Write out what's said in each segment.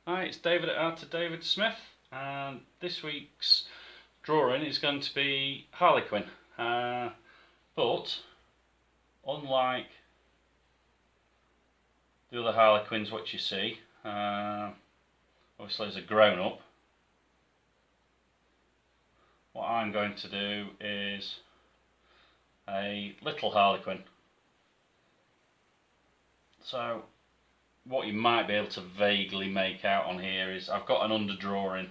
Hi, it's David at Art of David Smith, and this week's drawing is going to be Harley Quinn. But unlike the other Harley Quinns what you see, obviously as a grown-up, what I'm going to do is a little Harley Quinn. So what you might be able to vaguely make out on here is I've got an underdrawing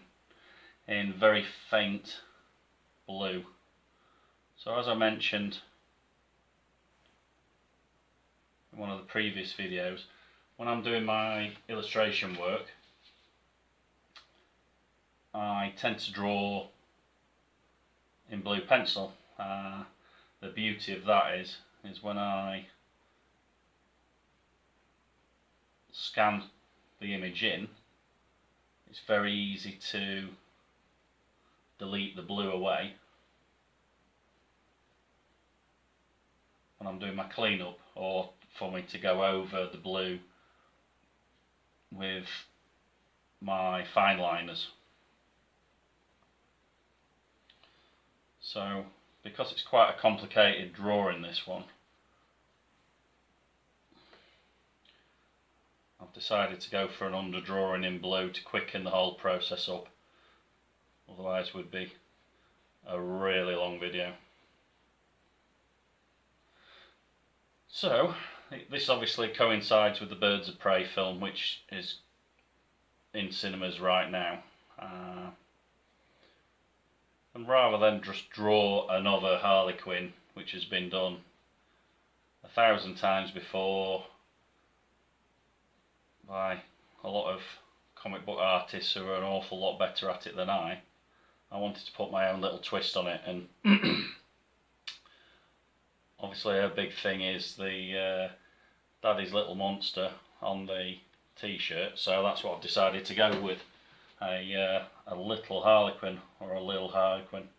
in very faint blue. So as I mentioned in one of the previous videos, when I'm doing my illustration work, I tend to draw in blue pencil. The beauty of that is when I scan the image in, it's very easy to delete the blue away when I'm doing my cleanup, or for me to go over the blue with my fine liners. So because it's quite a complicated drawing, this one, I've decided to go for an underdrawing in blue to quicken the whole process up. Otherwise it would be a really long video. So this obviously coincides with the Birds of Prey film, which is in cinemas right now. And rather than just draw another Harley Quinn, which has been done 1,000 times before by a lot of comic book artists who are an awful lot better at it than I wanted to put my own little twist on it. And obviously a big thing is the Daddy's Little Monster on the t-shirt, so that's what I've decided to go with, a little Harley Quinn, or a little Harley Quinn.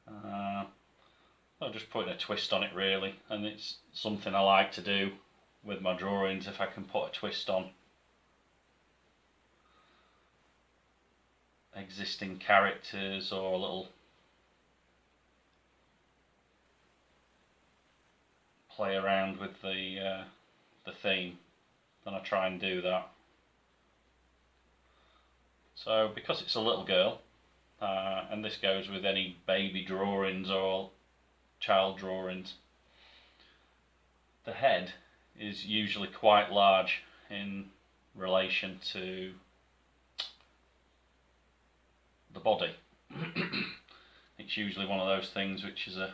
I'm just putting a twist on it really, and it's something I like to do with my drawings, if I can put a twist on existing characters or a little play around with the theme, then I try and do that. So because it's a little girl, and this goes with any baby drawings or child drawings, the head is usually quite large in relation to the body. It's usually one of those things which is a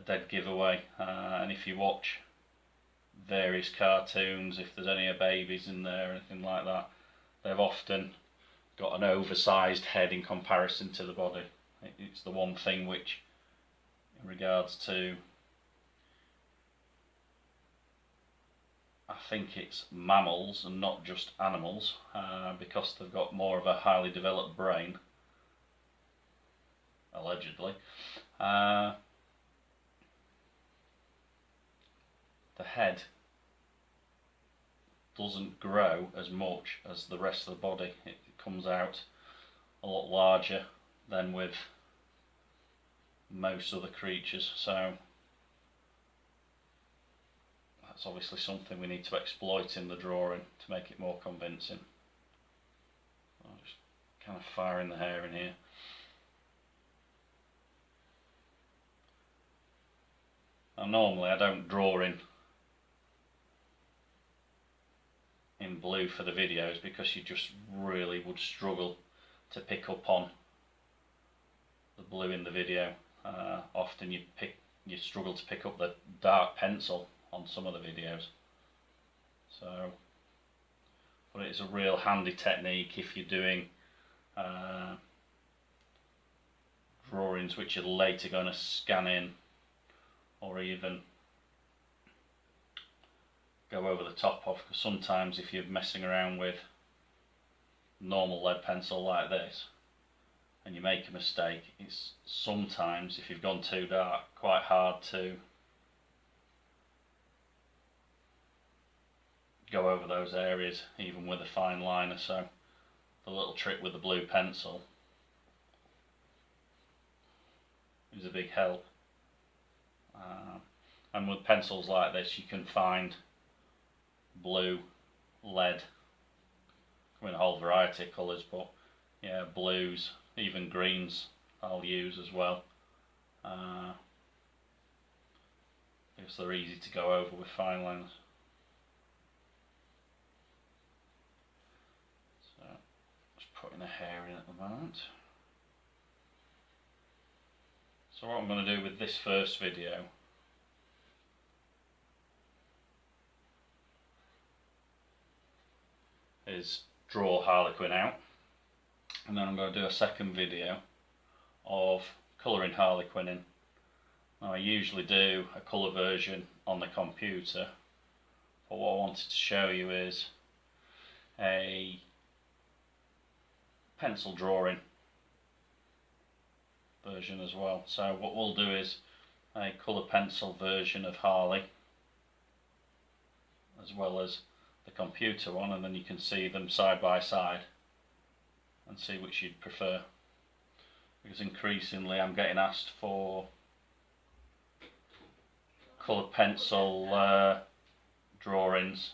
dead giveaway, and if you watch various cartoons, if there's any babies in there or anything like that, they've often got an oversized head in comparison to the body. It's the one thing which, in regards to, I think it's mammals and not just animals, because they've got more of a highly developed brain, allegedly. The head doesn't grow as much as the rest of the body. It comes out a lot larger than with most other creatures, so that's obviously something we need to exploit in the drawing to make it more convincing. I'm just kind of firing the hair in here. Now normally I don't draw in blue for the videos, because you just really would struggle to pick up on the blue in the video. Often you struggle to pick up the dark pencil on some of the videos. So, but it is a real handy technique if you're doing drawings which you're later going to scan in, or even go over the top of, because sometimes if you're messing around with normal lead pencil like this and you make a mistake, it's sometimes, if you've gone too dark, quite hard to go over those areas even with a fine liner, so the little trick with the blue pencil is a big help. And with pencils like this you can find blue, lead, in a whole variety of colours, but yeah, blues, even greens I'll use as well, because they're easy to go over with fine liners. So just putting a hair in at the moment. So what I'm going to do with this first video is draw Harley Quinn out, and then I'm going to do a second video of colouring Harley Quinn in. Now I usually do a colour version on the computer, but what I wanted to show you is a pencil drawing version as well. So what we'll do is a colour pencil version of Harley as well as the computer one, and then you can see them side by side and see which you'd prefer, because increasingly I'm getting asked for colour pencil drawings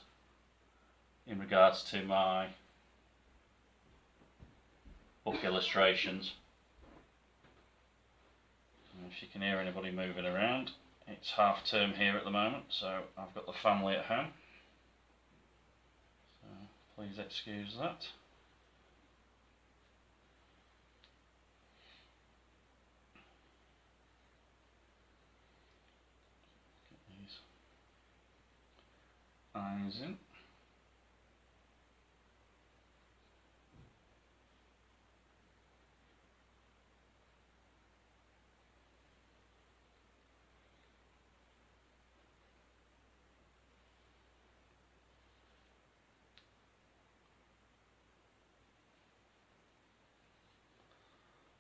in regards to my book illustrations. And if you can hear anybody moving around, it's half term here at the moment, so I've got the family at home, so please excuse that. Get these eyes in.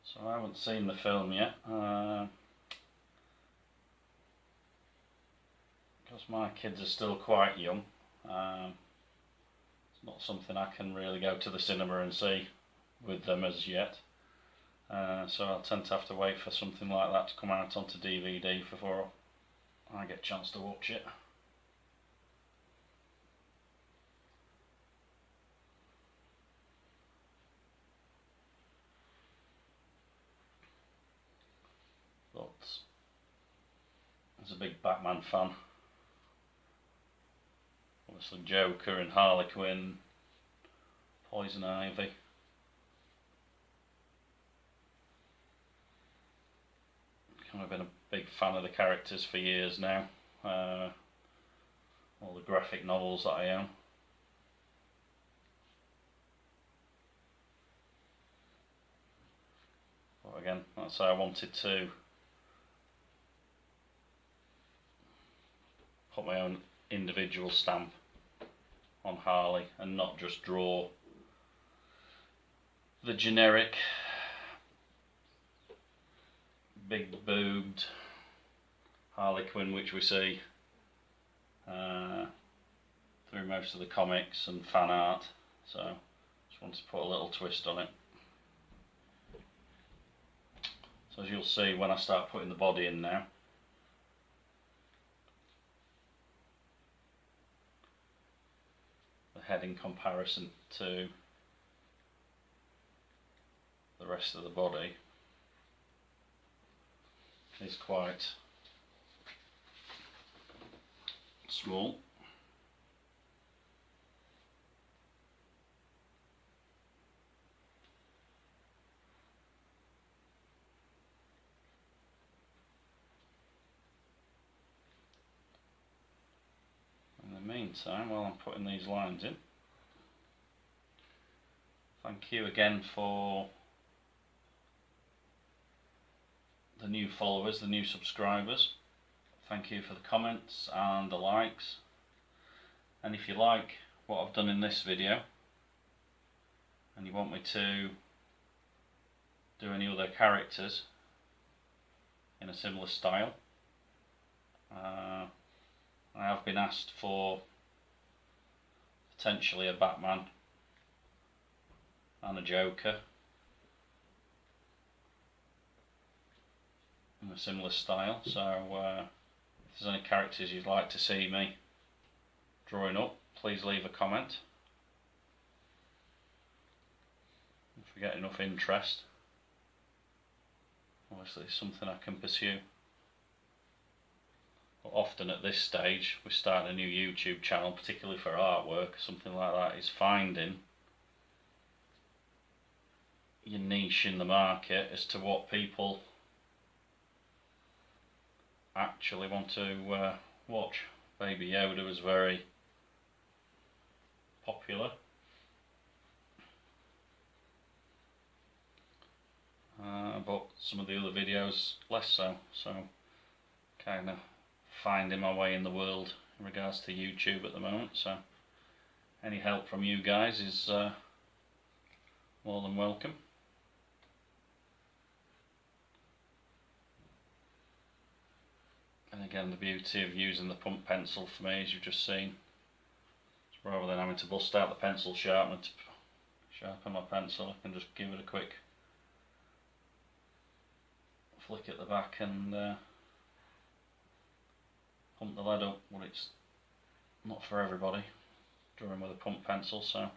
So I haven't seen the film yet, because my kids are still quite young. It's not something I can really go to the cinema and see with them as yet, so I'll tend to have to wait for something like that to come out onto DVD before I get a chance to watch it. But as a big Batman fan, obviously Joker and Harley Quinn, Poison Ivy, kind of been a big fan of the characters for years now, all the graphic novels that I own. But again, that's how I wanted to put my own individual stamp on Harley and not just draw the generic big boobed Harley Quinn which we see through most of the comics and fan art. So just wanted to put a little twist on it. So as you'll see when I start putting the body in now, the head in comparison to the rest of the body is quite small. In the meantime, while I'm putting these lines in, thank you again for the new followers, the new subscribers. Thank you for the comments and the likes, and if you like what I've done in this video and you want me to do any other characters in a similar style, I have been asked for potentially a Batman and a Joker in a similar style. So if there's any characters you'd like to see me drawing up, please leave a comment. If we get enough interest, obviously it's something I can pursue. But often at this stage, we start a new YouTube channel, particularly for artwork, something like that, is finding your niche in the market as to what people actually want to watch. Baby Yoda was very popular. But some of the other videos less so. So kind of finding my way in the world in regards to YouTube at the moment. So any help from you guys is more than welcome. And again, the beauty of using the pump pencil for me, as you've just seen, rather than having to bust out the pencil sharpener to sharpen my pencil, I can just give it a quick flick at the back and pump the lead up. But it's not for everybody drawing with a pump pencil, so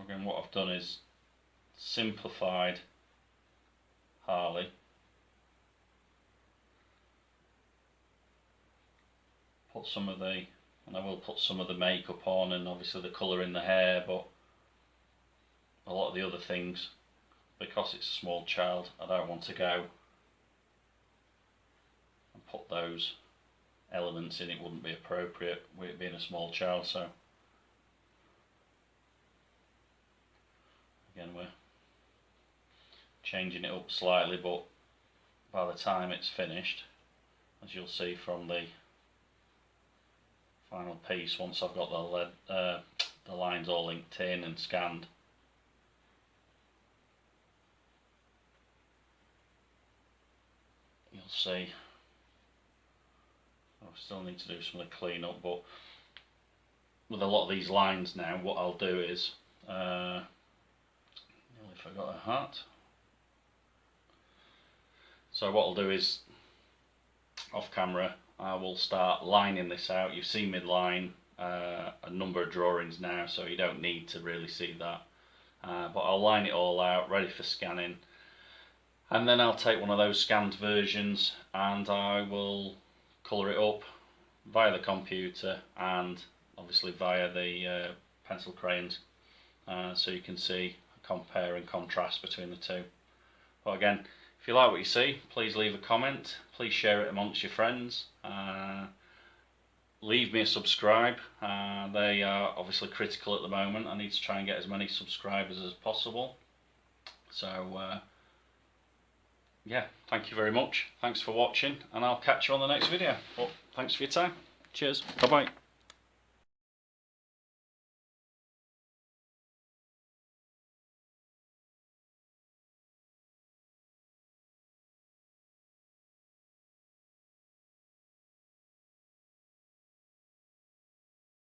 again, what I've done is simplified Harley, put some of the, and I will put some of the makeup on and obviously the colour in the hair, but a lot of the other things, because it's a small child, I don't want to go and put those elements in. It wouldn't be appropriate with it being a small child. So again, we're changing it up slightly, but by the time it's finished, as you'll see from the final piece, once I've got the lines all inked in and scanned, you'll see I still need to do some of the clean up, but with a lot of these lines now, what I'll do is nearly forgot a hat. So what I'll do is, off camera, I will start lining this out. You've seen me line a number of drawings now, so you don't need to really see that. But I'll line it all out, ready for scanning. And then I'll take one of those scanned versions and I will colour it up via the computer and obviously via the pencil crayons, so you can see, compare and contrast between the two. But again, if you like what you see, please leave a comment, please share it amongst your friends, leave me a subscribe. They are obviously critical at the moment. I need to try and get as many subscribers as possible. So yeah, thank you very much, thanks for watching, and I'll catch you on the next video. Well, thanks for your time, cheers, bye bye.